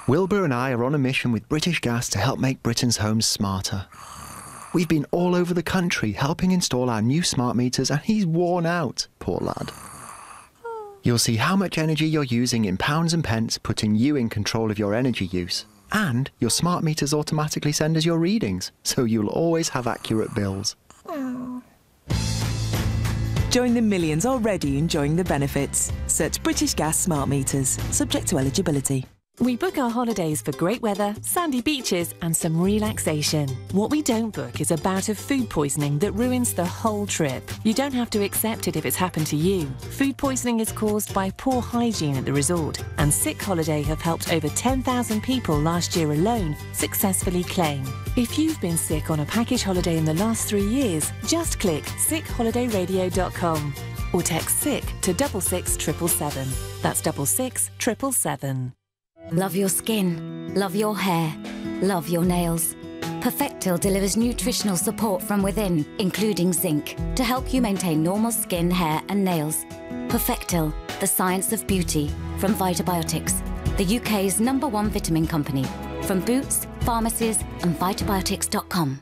Wilbur and I are on a mission with British Gas to help make Britain's homes smarter. We've been all over the country helping install our new smart meters and he's worn out, poor lad. You'll see how much energy you're using in pounds and pence, putting you in control of your energy use. And your smart meters automatically send us your readings, so you'll always have accurate bills. Join the millions already enjoying the benefits. Search British Gas smart meters, subject to eligibility. We book our holidays for great weather, sandy beaches and some relaxation. What we don't book is a bout of food poisoning that ruins the whole trip. You don't have to accept it if it's happened to you. Food poisoning is caused by poor hygiene at the resort, and Sick Holiday have helped over 10,000 people last year alone successfully claim. If you've been sick on a package holiday in the last 3 years, just click sickholidayradio.com or text SICK to 66777. That's 66777. Love your skin, love your hair, love your nails. Perfectil delivers nutritional support from within, including zinc, to help you maintain normal skin, hair and nails. Perfectil, the science of beauty, from Vitabiotics, the UK's #1 vitamin company. From Boots, pharmacies and vitabiotics.com.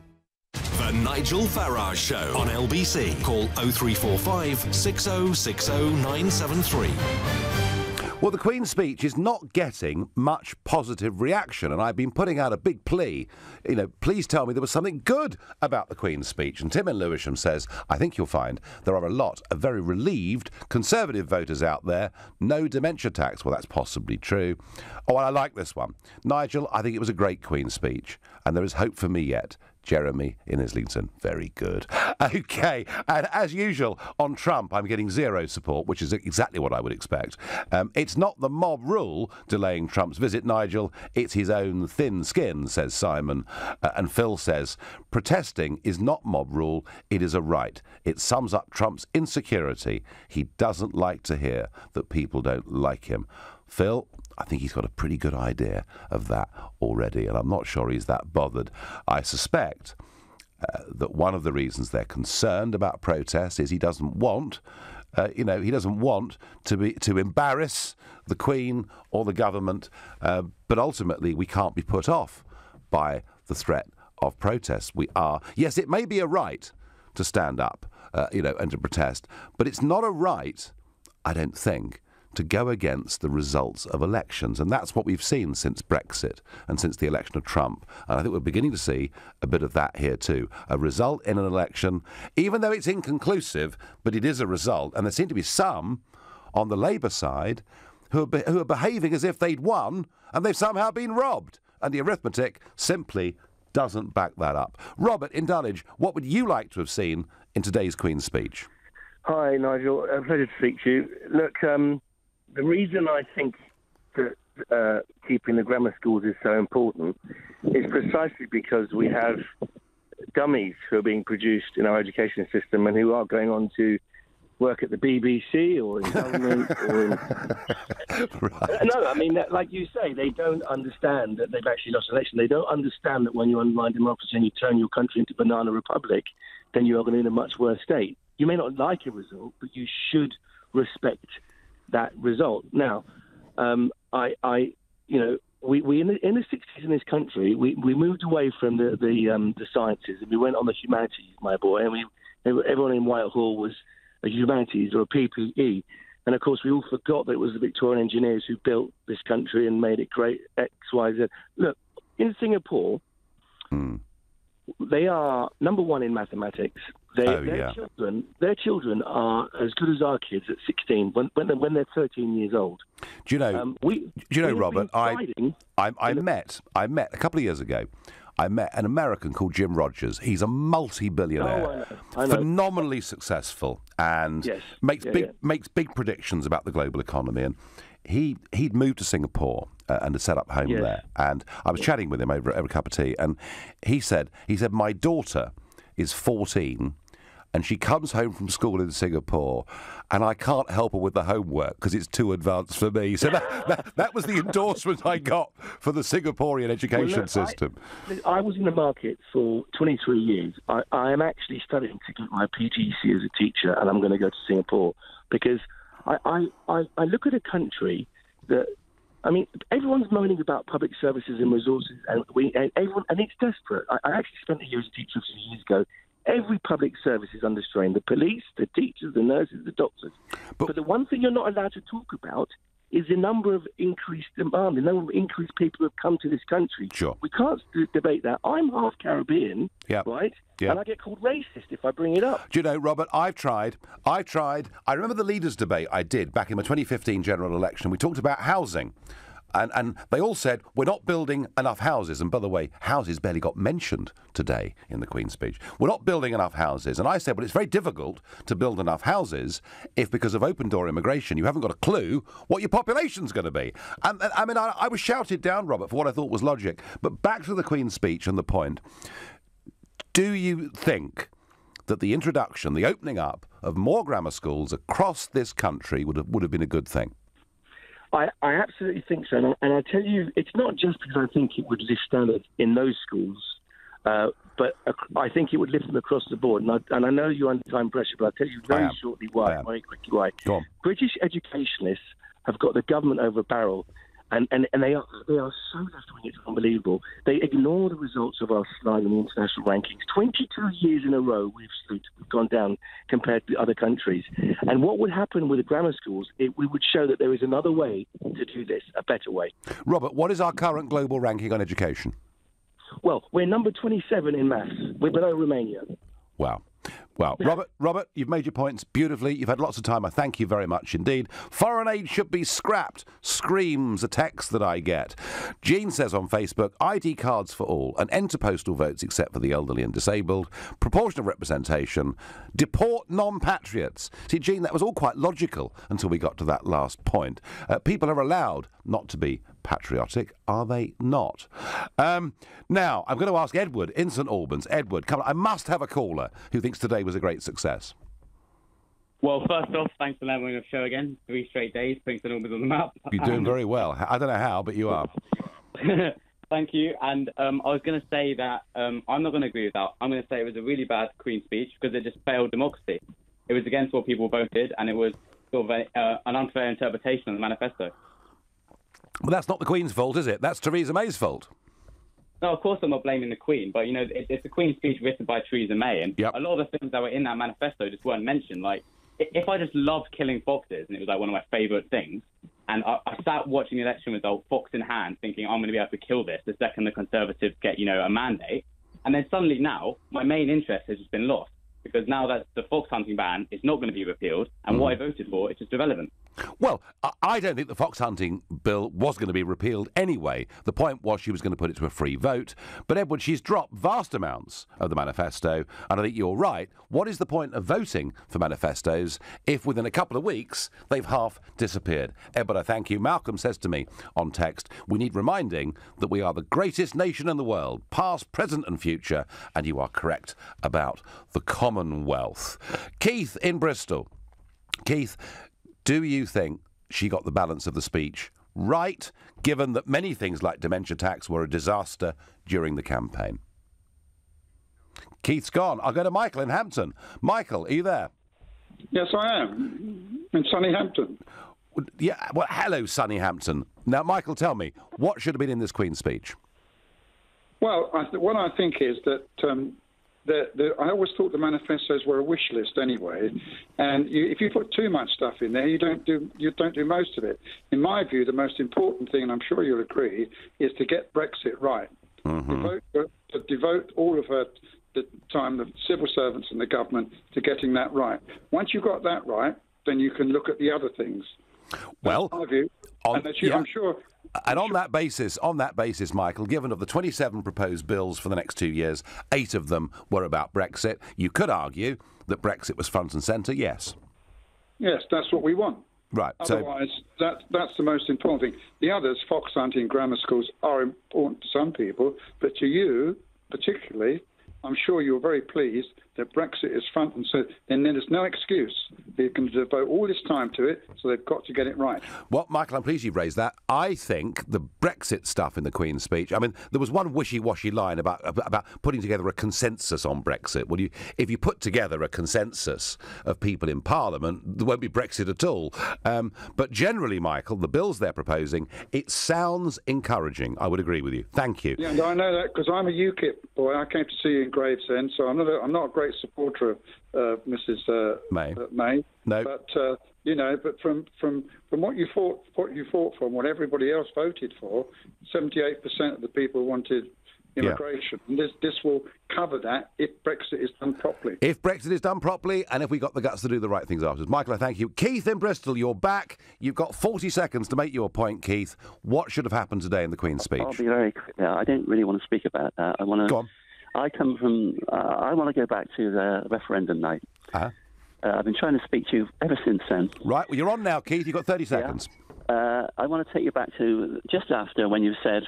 The Nigel Farage Show on LBC. Call 0345 6060 973. Well, the Queen's speech is not getting much positive reaction, and I've been putting out a big plea. Please tell me there was something good about the Queen's speech. And Tim in Lewisham says, I think you'll find there are a lot of very relieved Conservative voters out there. No dementia tax. Well, that's possibly true. Oh, and I like this one. Nigel, I think it was a great Queen's speech, and there is hope for me yet. Jeremy in Islington. Very good. OK, and as usual, on Trump, I'm getting zero support, which is exactly what I would expect. It's not the mob rule delaying Trump's visit, Nigel. It's his own thin skin, says Simon. And Phil says, protesting is not mob rule, it is a right. It sums up Trump's insecurity. He doesn't like to hear that people don't like him. Phil, I think he's got a pretty good idea of that already, and I'm not sure he's that bothered. I suspect that one of the reasons they're concerned about protests is he doesn't want, he doesn't want to embarrass the Queen or the government, but ultimately we can't be put off by the threat of protests. We are, yes, it may be a right to stand up, and to protest, but it's not a right, I don't think, to go against the results of elections. And that's what we've seen since Brexit and since the election of Trump. And I think we're beginning to see a bit of that here too. A result in an election, even though it's inconclusive, but it is a result. And there seem to be some on the Labour side who are behaving as if they'd won and they've somehow been robbed. And the arithmetic simply doesn't back that up. Robert in Dulwich, what would you like to have seen in today's Queen's speech? Hi, Nigel. A pleasure to speak to you. Look, the reason I think that keeping the grammar schools is so important is precisely because we have dummies who are being produced in our education system and who are going on to work at the BBC or in government or in... Right. No, I mean, like you say, they don't understand that they've actually lost an election. They don't understand that when you undermine democracy and you turn your country into a banana republic, then you are going to be in a much worse state. You may not like a result, but you should respect that result. Now, we in the 60s in this country, we moved away from the sciences and we went on the humanities, my boy, and everyone in Whitehall was a humanities or a PPE. And of course, we all forgot that it was the Victorian engineers who built this country and made it great, X, Y, Z. Look, in Singapore, they are #1 in mathematics. Their children are as good as our kids at 16 when they're 13 years old. Do you know, Robert? I met a couple of years ago. I met an American called Jim Rogers. He's a multi-billionaire, I know. Phenomenally successful, and makes big predictions about the global economy. And he'd moved to Singapore and had set up home there. And I was chatting with him over a cup of tea, and he said, my daughter is 14. And she comes home from school in Singapore, and I can't help her with the homework because it's too advanced for me. So that was the endorsement I got for the Singaporean education system. I was in the market for 23 years. I am actually studying to get my PGC as a teacher, and I'm going to go to Singapore because I look at a country that, I mean, everyone's moaning about public services and resources, and it's desperate. I actually spent a year as a teacher a few years ago. Every public service is under strain. The police, the teachers, the nurses, the doctors. But the one thing you're not allowed to talk about is the number of increased demand, the number of increased people who have come to this country. Sure. We can't debate that. I'm half Caribbean, right? Yeah. And I get called racist if I bring it up. Do you know, Robert, I've tried. I remember the leaders' debate I did back in my 2015 general election. We talked about housing. And they all said, we're not building enough houses. And by the way, houses barely got mentioned today in the Queen's speech. We're not building enough houses. And I said, well, it's very difficult to build enough houses if, because of open-door immigration, you haven't got a clue what your population's going to be. And I mean, I was shouted down, Robert, for what I thought was logic. But back to the Queen's speech and the point. Do you think that the introduction, the opening up of more grammar schools across this country would have been a good thing? I absolutely think so. And I tell you, it's not just because I think it would lift standards in those schools, but I think it would lift them across the board. And I know you're under time pressure, but I'll tell you very shortly why, very quickly why. Go on. British educationalists have got the government over a barrel. And they are so left-wing, it's unbelievable. They ignore the results of our slide in the international rankings. 22 years in a row we've gone down compared to other countries. And what would happen with the grammar schools, we would show that there is another way to do this, a better way. Robert, what is our current global ranking on education? Well, we're number 27 in maths. We're below Romania. Wow. Well, Robert, you've made your points beautifully. You've had lots of time. I thank you very much indeed. Foreign aid should be scrapped, screams a text that I get. Jean says on Facebook, ID cards for all, an end to postal votes except for the elderly and disabled, proportional representation, deport non-patriots. See, Jean, that was all quite logical until we got to that last point. People are allowed not to be patriotic, are they not? Now, I'm going to ask Edward in St Albans. Edward, come on, I must have a caller who thinks today was a great success. Well, first off, thanks for having the show again. 3 straight days, putting St Albans on the map. You're doing very well. I don't know how, but you are. Thank you. And I was going to say that I'm not going to agree with that. I'm going to say it was a really bad Queen's speech because it just failed democracy. It was against what people voted, and it was sort of an unfair interpretation of the manifesto. Well, that's not the Queen's fault, is it? That's Theresa May's fault. No, of course I'm not blaming the Queen, but, you know, it's the Queen's speech written by Theresa May, and a lot of the things that were in that manifesto just weren't mentioned. Like, if I just loved killing foxes, and it was, like, one of my favourite things, and I sat watching the election result, fox in hand, thinking I'm going to be able to kill this the second the Conservatives get, you know, a mandate, and then suddenly now my main interest has just been lost, because now that the fox hunting ban is not going to be repealed, and what I voted for is just irrelevant. Well, I don't think the fox hunting bill was going to be repealed anyway. The point was she was going to put it to a free vote. But, Edward, she's dropped vast amounts of the manifesto, and I think you're right. What is the point of voting for manifestos if within a couple of weeks they've half disappeared? Edward, I thank you. Malcolm says to me on text, we need reminding that we are the greatest nation in the world, past, present and future, and you are correct about the Commonwealth. Keith in Bristol. Keith, do you think she got the balance of the speech right, given that many things like dementia tax were a disaster during the campaign? Keith's gone. I'll go to Michael in Hampton. Michael, are you there? Yes, I am. In sunny Hampton. Yeah, well, hello, sunny Hampton. Now, Michael, tell me, what should have been in this Queen's speech? Well, what I think is that I always thought the manifestos were a wish list anyway, and if you put too much stuff in there, you don't do most of it. In my view, the most important thing, and I'm sure you'll agree, is to get Brexit right. To devote all of the time, the civil servants and the government, to getting that right. Once you've got that right, then you can look at the other things. Well, that's my view. I'm sure. And on that basis, Michael, given of the 27 proposed bills for the next 2 years, 8 of them were about Brexit, you could argue that Brexit was front and centre, yes. Yes, that's what we want. Right. Otherwise, that's the most important thing. The others, fox hunting, grammar schools, are important to some people, but to you, particularly, I'm sure you're very pleased that Brexit is front and centre, and then there's no excuse. They can devote all this time to it, so they've got to get it right. Well, Michael, I'm pleased you've raised that. I think the Brexit stuff in the Queen's speech, I mean, there was one wishy-washy line about putting together a consensus on Brexit. Well, if you put together a consensus of people in Parliament, there won't be Brexit at all. But generally, Michael, the bills they're proposing, it sounds encouraging. I would agree with you. Thank you. Yeah, I know that because I'm a UKIP boy. I came to see you in Gravesend, so I'm not a great supporter of Mrs. May. No. But but from what you fought for, and what everybody else voted for, 78% of the people wanted immigration. And this will cover that if Brexit is done properly. If Brexit is done properly, and if we got the guts to do the right things afterwards. Michael, I thank you. Keith in Bristol, you're back. You've got 40 seconds to make your point, Keith. What should have happened today in the Queen's speech? I'll be very quick now. I don't really want to speak about that. I want to. Go on. I come from. I want to go back to the referendum night. I've been trying to speak to you ever since then. Right. Well, you're on now, Keith. You've got 30 seconds. I want to take you back to just after when you said,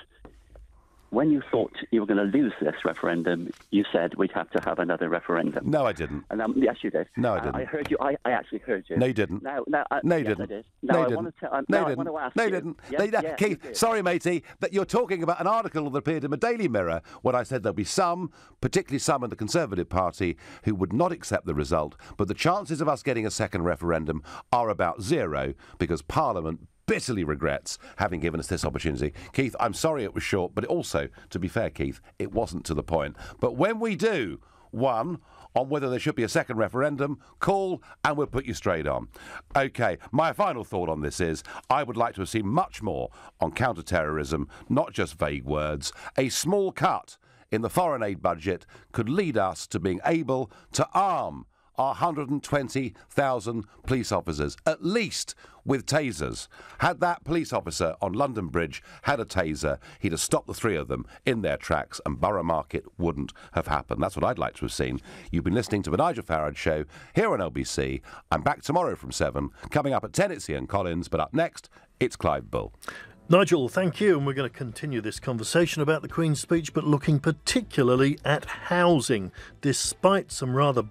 when you thought you were going to lose this referendum, you said we'd have to have another referendum. No, I didn't. And yes, you did. No, I didn't. I heard you. I actually heard you. No, you didn't. No, you yes, didn't. I did. No, I you want didn't. to No, I you want to ask no, you. you didn't. Yes, No, you didn't. yes, Keith, you did. sorry, matey, that you're talking about an article that appeared in the Daily Mirror when I said there'll be some, particularly some in the Conservative Party, who would not accept the result, but the chances of us getting a second referendum are about zero because Parliament bitterly regrets having given us this opportunity. Keith, I'm sorry it was short, but also, to be fair, Keith, it wasn't to the point. But when we do, one, on whether there should be a second referendum, call and we'll put you straight on. OK, my final thought on this is I would like to have seen much more on counter-terrorism, not just vague words. A small cut in the foreign aid budget could lead us to being able to arm our 120,000 police officers, at least with tasers. Had that police officer on London Bridge had a taser, he'd have stopped the three of them in their tracks and Borough Market wouldn't have happened. That's what I'd like to have seen. You've been listening to the Nigel Farage Show here on LBC. I'm back tomorrow from 7. Coming up at 10, it's Ian Collins, but up next, it's Clive Bull. Nigel, thank you. And we're going to continue this conversation about the Queen's speech, but looking particularly at housing, despite some rather